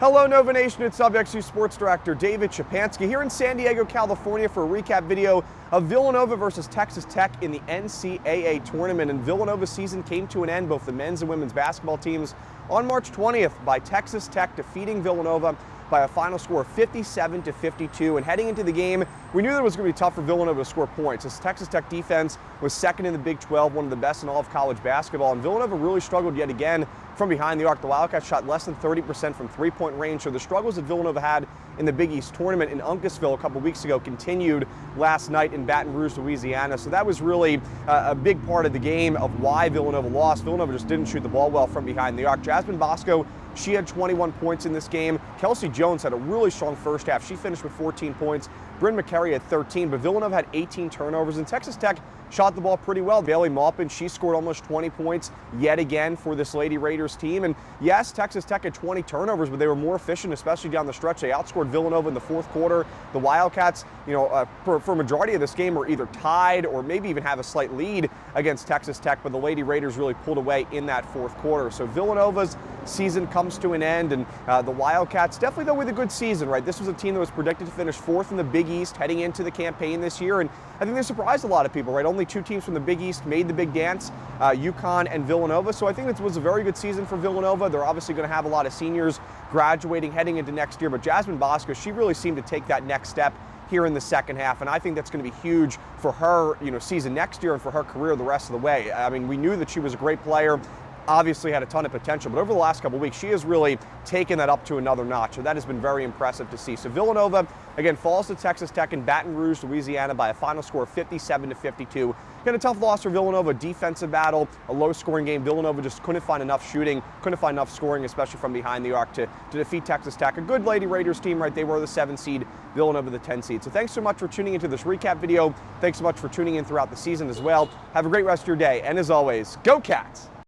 Hello Nova Nation, it's WXVU Sports Director David Szczepanski here in San Diego, California for a recap video of Villanova versus Texas Tech in the NCAA tournament. And Villanova's season came to an end, both the men's and women's basketball teams, on March 20th by Texas Tech defeating Villanova by a final score of 57-52. And heading into the game, we knew that it was going to be tough for Villanova to score points. This Texas Tech defense was second in the Big 12, one of the best in all of college basketball, and Villanova really struggled yet again from behind the arc. The Wildcats shot less than 30% from three-point range, so the struggles that Villanova had in the Big East tournament in Uncasville a couple weeks ago continued last night in Baton Rouge, Louisiana. So that was really a big part of the game of why Villanova lost. Villanova just didn't shoot the ball well from behind the arc. Bascoe, she had 21 points in this game. Kelsey Jones had a really strong first half. She finished with 14 points. Bryn McCary had 13, but Villanova had 18 turnovers, and Texas Tech shot the ball pretty well. Bailey Maupin, she scored almost 20 points yet again for this Lady Raiders team. And yes, Texas Tech had 20 turnovers, but they were more efficient, especially down the stretch. They outscored Villanova in the fourth quarter. The Wildcats, for a majority of this game were either tied or maybe even have a slight lead against Texas Tech, but the Lady Raiders really pulled away in that fourth quarter. So Villanova's season comes to an end, and the Wildcats definitely, though, with a good season, right? This was a team that was predicted to finish fourth in the Big East heading into the campaign this year, and I think they surprised a lot of people, right? Only two teams from the Big East made the big dance, UConn and Villanova. So I think it was a very good season for Villanova. They're obviously going to have a lot of seniors graduating heading into next year, but Bascoe, she really seemed to take that next step here in the second half, and I think that's going to be huge for her, season next year and for her career the rest of the way. I mean, we knew that she was a great player, obviously had a ton of potential, but over the last couple of weeks, she has really taken that up to another notch, so that has been very impressive to see. So Villanova, again, falls to Texas Tech in Baton Rouge, Louisiana by a final score of 57-52. Got a tough loss for Villanova, defensive battle, a low-scoring game. Villanova just couldn't find enough shooting, couldn't find enough scoring, especially from behind the arc to defeat Texas Tech. A good Lady Raiders team, right? They were the 7 seed, Villanova the 10 seed. So thanks so much for tuning into this recap video. Thanks so much for tuning in throughout the season as well. Have a great rest of your day, and as always, go Cats!